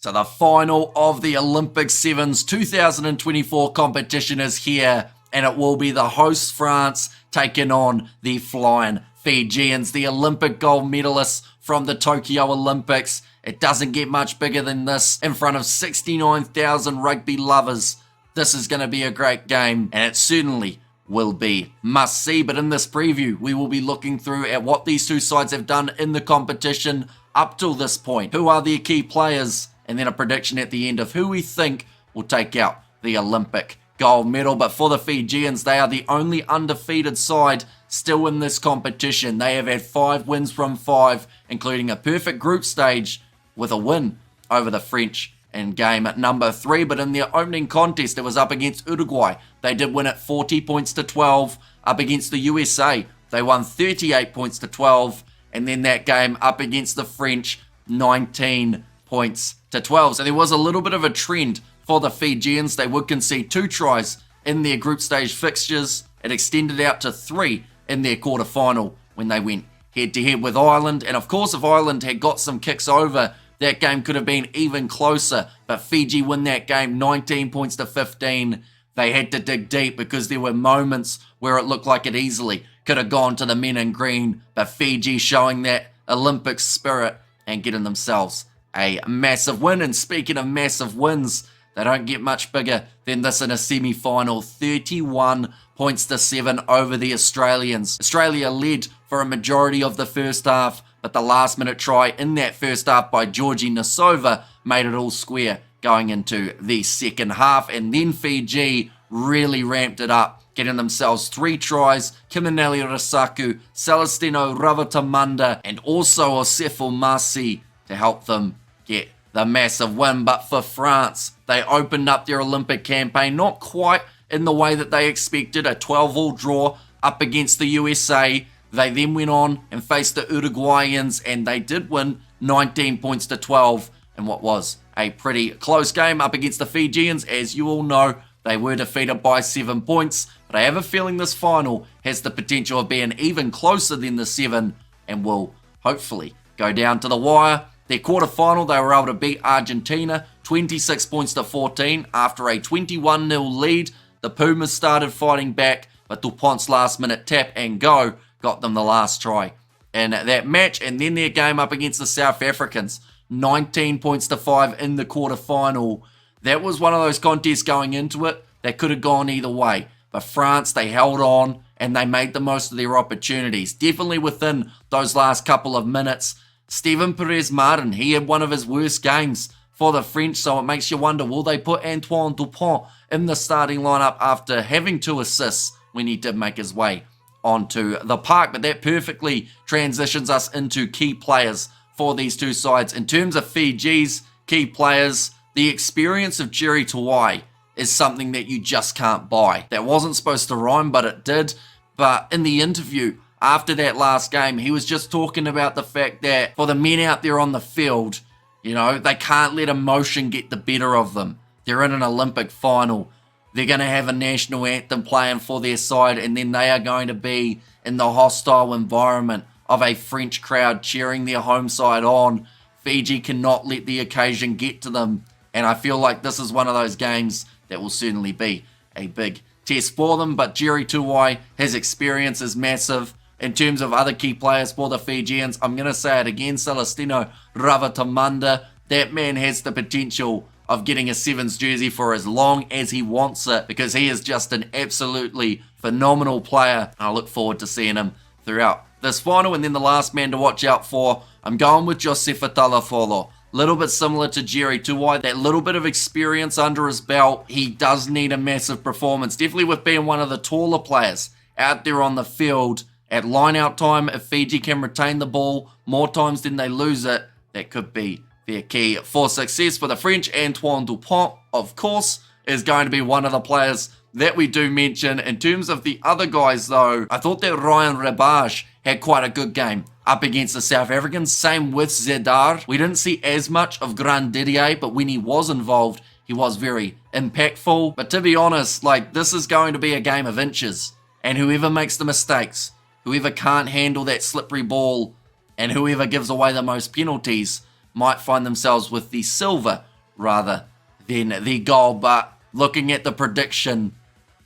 So the final of the Olympic Sevens 2024 competition is here, and it will be the hosts France taking on the flying Fijians, the Olympic gold medalists from the Tokyo Olympics. It doesn't get much bigger than this in front of 69,000 rugby lovers. This is going to be a great game, and it certainly will be must see. But in this preview, we will be looking through at what these two sides have done in the competition up till this point. Who are their key players? And then a prediction at the end of who we think will take out the Olympic gold medal. But for the Fijians, they are the only undefeated side still in this competition. They have had 5 wins from 5, including a perfect group stage with a win over the French in game at number 3. But in their opening contest, it was up against Uruguay. They did win it 40 points to 12. Up against the USA, they won 38 points to 12. And then that game up against the French, 19 points to 12. So there was a little bit of a trend for the Fijians. They would concede 2 tries in their group stage fixtures. It extended out to 3 in their quarterfinal when they went head-to-head with Ireland. And of course, if Ireland had got some kicks over, that game could have been even closer. But Fiji win that game 19 points to 15. They had to dig deep because there were moments where it looked like it easily could have gone to the men in green. But Fiji showing that Olympic spirit and getting themselves a massive win. And speaking of massive wins, they don't get much bigger than this in a semi-final. 31 points to 7 over the Australians. Australia led for a majority of the first half, but the last minute try in that first half by Georgie Nosova made it all square going into the second half. And then Fiji really ramped it up, getting themselves 3 tries. Kiminelli Rasaku, Celestino Ravatamanda, and also Osefo Masi to help them get the massive win. But for France, they opened up their Olympic campaign not quite in the way that they expected, a 12-all draw up against the USA. They then went on and faced the Uruguayans, and they did win 19 points to 12 in what was a pretty close game up against the Fijians. As you all know, they were defeated by 7 points, but I have a feeling this final has the potential of being even closer than the 7 and will hopefully go down to the wire. Their quarterfinal, they were able to beat Argentina 26 points to 14 after a 21-0 lead. The Pumas started fighting back, but Dupont's last-minute tap and go got them the last try in that match. And then their game up against the South Africans, 19 points to 5 in the quarterfinal. That was one of those contests going into it that could have gone either way. But France, they held on and they made the most of their opportunities. Definitely within those last couple of minutes. Steven Perez-Martin, he had one of his worst games for the French, so it makes you wonder, will they put Antoine Dupont in the starting lineup after having 2 assists when he did make his way onto the park? But that perfectly transitions us into key players for these two sides. In terms of Fiji's key players, the experience of Jerry Tuwai is something that you just can't buy. That wasn't supposed to rhyme, but it did. But in the interview after that last game, he was just talking about the fact that for the men out there on the field, you know, they can't let emotion get the better of them. They're in an Olympic final. They're going to have a national anthem playing for their side, and then they are going to be in the hostile environment of a French crowd cheering their home side on. Fiji cannot let the occasion get to them, and I feel like this is one of those games that will certainly be a big test for them. But Jerry Tuwai, his experience is massive. In terms of other key players for the Fijians, I'm going to say it again, Celestino Ravatamanda. That man has the potential of getting a Sevens jersey for as long as he wants it, because he is just an absolutely phenomenal player. I look forward to seeing him throughout this final. And then the last man to watch out for, I'm going with Josefa Talafolo. Little bit similar to Jerry Tuwai, that little bit of experience under his belt. He does need a massive performance, definitely with being one of the taller players out there on the field. At line-out time, if Fiji can retain the ball more times than they lose it, that could be their key for success. For the French, Antoine Dupont, of course, is going to be one of the players that we do mention. In terms of the other guys, though, I thought that Ryan Rebage had quite a good game up against the South Africans. Same with Zedar. We didn't see as much of Grand Didier, but when he was involved, he was very impactful. But to be honest, like, this is going to be a game of inches. And whoever makes the mistakes, whoever can't handle that slippery ball, and whoever gives away the most penalties might find themselves with the silver rather than the goal. But looking at the prediction,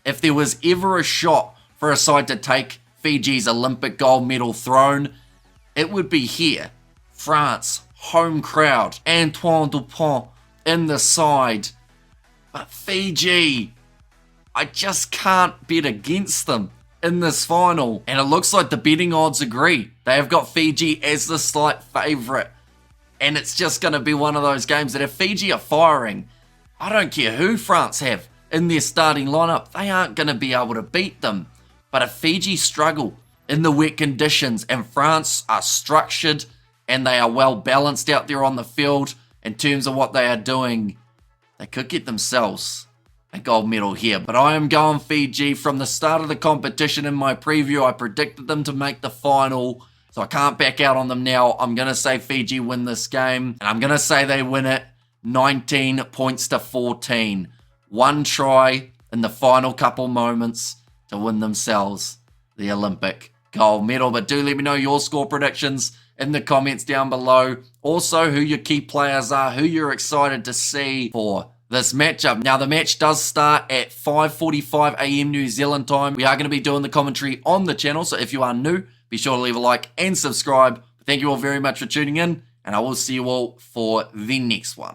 if there was ever a shot for a side to take Fiji's Olympic gold medal throne, it would be here. France, home crowd, Antoine Dupont in the side. But Fiji, I just can't bet against them in this final. And it looks like the betting odds agree. They have got Fiji as the slight favourite. And it's just going to be one of those games that if Fiji are firing, I don't care who France have in their starting lineup, they aren't going to be able to beat them. But if Fiji struggle in the wet conditions and France are structured and they are well balanced out there on the field in terms of what they are doing, they could get themselves a gold medal here. But I am going Fiji. From the start of the competition in my preview, I predicted them to make the final, so I can't back out on them now. I'm going to say Fiji win this game, and I'm going to say they win it 19 points to 14. One try in the final couple moments to win themselves the Olympic gold medal. But do let me know your score predictions in the comments down below. Also, who your key players are, who you're excited to see for this matchup. Now, the match does start at 5:45 a.m. New Zealand time. We are going to be doing the commentary on the channel, so if you are new, be sure to leave a like and subscribe. Thank you all very much for tuning in, and I will see you all for the next one.